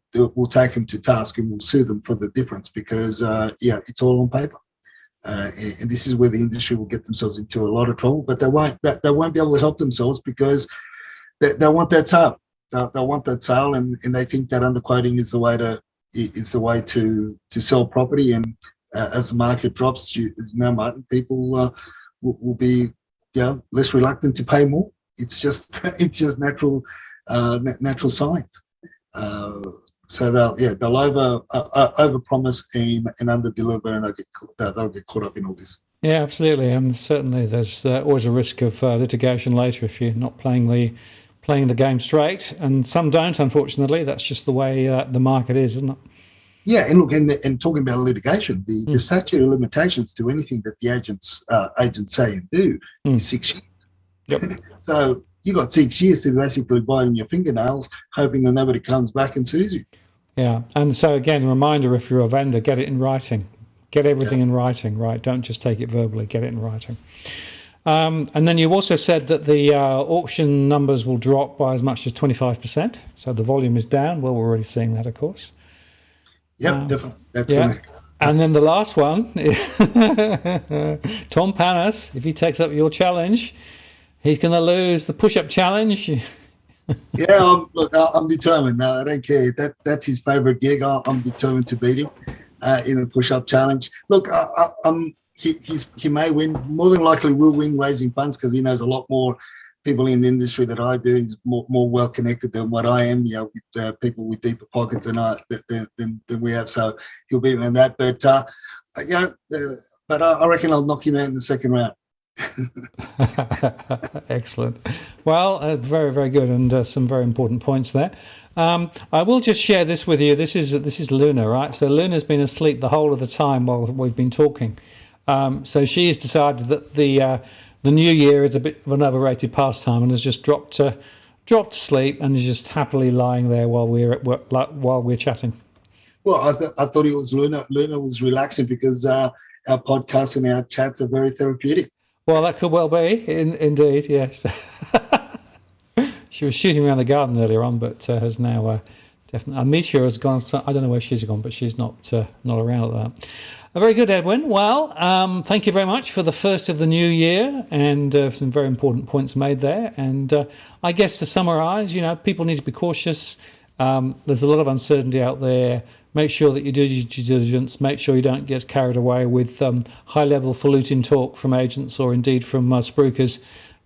take them to task and will sue them for the difference, because it's all on paper, and this is where the industry will get themselves into a lot of trouble. But they won't be able to help themselves, because they want that sale. They want that sale, and they think that underquoting is the way to sell property. And as the market drops, Martin, people will be less reluctant to pay more. It's just natural. Natural science. So they'll over promise and under deliver, and they'll get caught up in all this. Yeah, absolutely, and certainly there's always a risk of litigation later if you're not playing the game straight, and some don't. Unfortunately, that's just the way the market is, isn't it? Yeah, and look, and talking about litigation, the statute of limitations to anything that the agents say and do is 6 years. Yep. So you got 6 years to basically biting your fingernails, hoping that nobody comes back and sues you. Yeah, and so again, reminder: if you're a vendor, get it in writing. Get everything in writing, right? Don't just take it verbally. Get it in writing. And then you also said that the auction numbers will drop by as much as 25%. So the volume is down. Well, we're already seeing that, of course. Yep, definitely. That's gonna. And then the last one, Tom Panis, if he takes up your challenge, he's going to lose the push-up challenge. I'm determined. No, I don't care. That's his favourite gig. I'm determined to beat him in the push-up challenge. Look, he may win. More than likely will win raising funds, because he knows a lot more people in the industry that I do. He's more well connected than what I am. With people with deeper pockets than we have. So he'll beat me in that. But but I reckon I'll knock him out in the second round. Excellent. Well, very, very good, and some very important points there. I will just share this with you. This is Luna, right? So Luna's been asleep the whole of the time while we've been talking. So she's decided that the new year is a bit of an overrated pastime and has just dropped to sleep and is just happily lying there while we're chatting. Well, I thought it was Luna. Luna was relaxing because our podcasts and our chats are very therapeutic. Well, that could well be, indeed, yes. She was shooting around the garden earlier on, but has now definitely. Meteor has gone. I don't know where she's gone, but she's not around at that. Very good, Edwin. Well, thank you very much for the first of the new year, and some very important points made there. And I guess to summarise, people need to be cautious. There's a lot of uncertainty out there. Make sure that you do your due diligence. Make sure you don't get carried away with high-level falutin talk from agents or indeed from spruikers.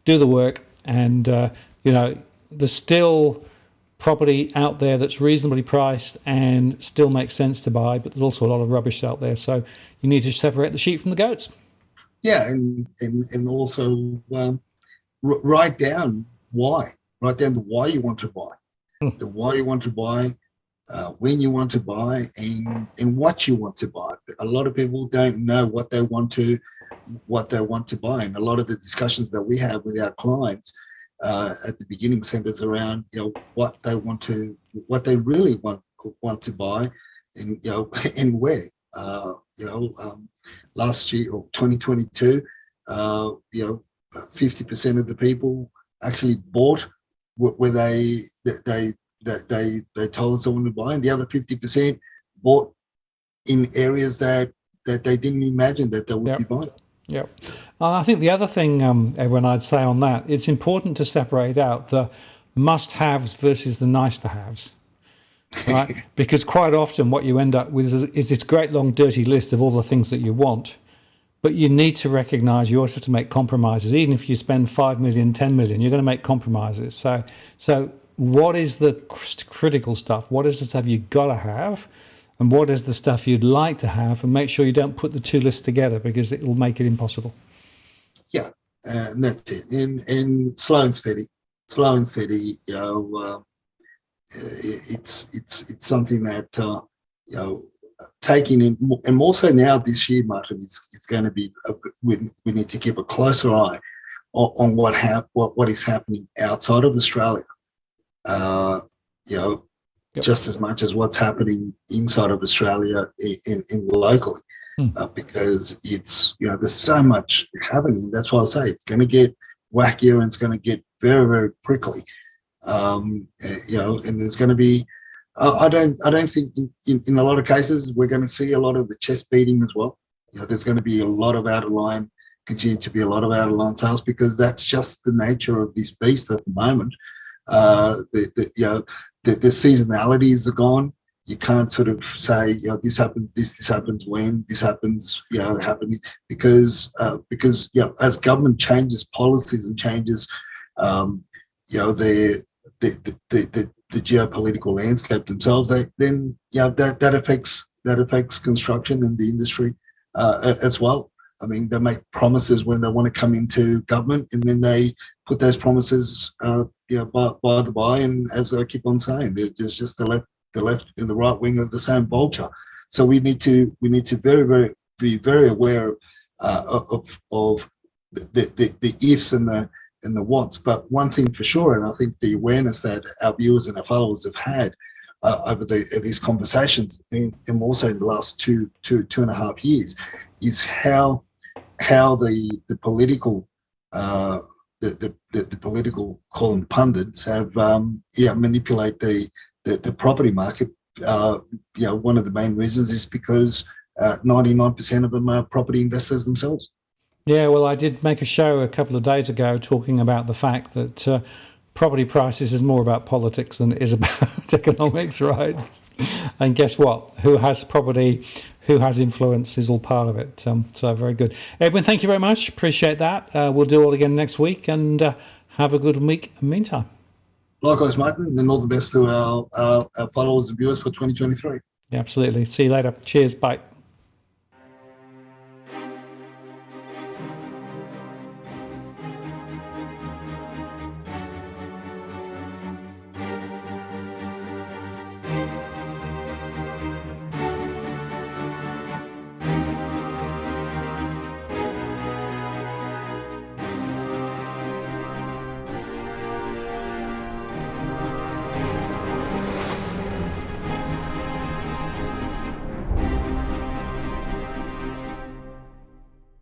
Do the work, and there's still property out there that's reasonably priced and still makes sense to buy, but there's also a lot of rubbish out there. So you need to separate the sheep from the goats. Yeah, and also write down why. Write down the why you want to buy, the why you want to buy. When you want to buy and what you want to buy. A lot of people don't know what they want to buy, and a lot of the discussions that we have with our clients at the beginning centers around what they really want to buy, and and where. Last year or 2022, 50% of the people actually bought where they told us they wanted to buy, and the other 50% bought in areas that they didn't imagine that they would be buying. Yeah. I think the other thing, Edwin, I'd say on that, it's important to separate out the must-haves versus the nice-to-haves, right? Because quite often what you end up with is this great long dirty list of all the things that you want, but you need to recognise you also have to make compromises. Even if you spend 5 million, 10 million, you're going to make compromises. So what is the critical stuff? What is the stuff you've got to have? And what is the stuff you'd like to have? And make sure you don't put the two lists together because it will make it impossible. Yeah, and that's it. And slow and steady. It's something that taking in, and also now this year, Martin, it's going to be. We need to keep a closer eye on what is happening outside of Australia. Just as much as what's happening inside of Australia in locally, because it's there's so much happening. That's why I say it's going to get wackier and it's going to get very, very prickly. And there's going to be. I don't think in a lot of cases we're going to see a lot of the chest beating as well. There's going to be a lot of out of line, continue to be a lot of out of line sales because that's just the nature of this beast at the moment. The seasonalities are gone. You can't sort of say, this happens, this happens when, this happens, happening because as government changes policies and changes, the geopolitical landscape themselves, that affects construction and the industry as well. I mean, they make promises when they want to come into government, and then they put those promises, by the by. And as I keep on saying, there's just the left and the right wing of the same vulture. So we need to be very aware of the ifs and the whats. But one thing for sure, and I think the awareness that our viewers and our followers have had over these conversations, and also in the last two and a half years, is how the political the political call them pundits have manipulate the property market. One of the main reasons is because 99% of them are property investors themselves. Yeah, well, I did make a show a couple of days ago talking about the fact that property prices is more about politics than it is about economics, right? And guess what? Who has property, who has influence is all part of it. So very good. Edwin, thank you very much. Appreciate that. We'll do all again next week, and have a good week in the meantime. Likewise, Martin, and all the best to our followers and viewers for 2023. Yeah, absolutely. See you later. Cheers. Bye.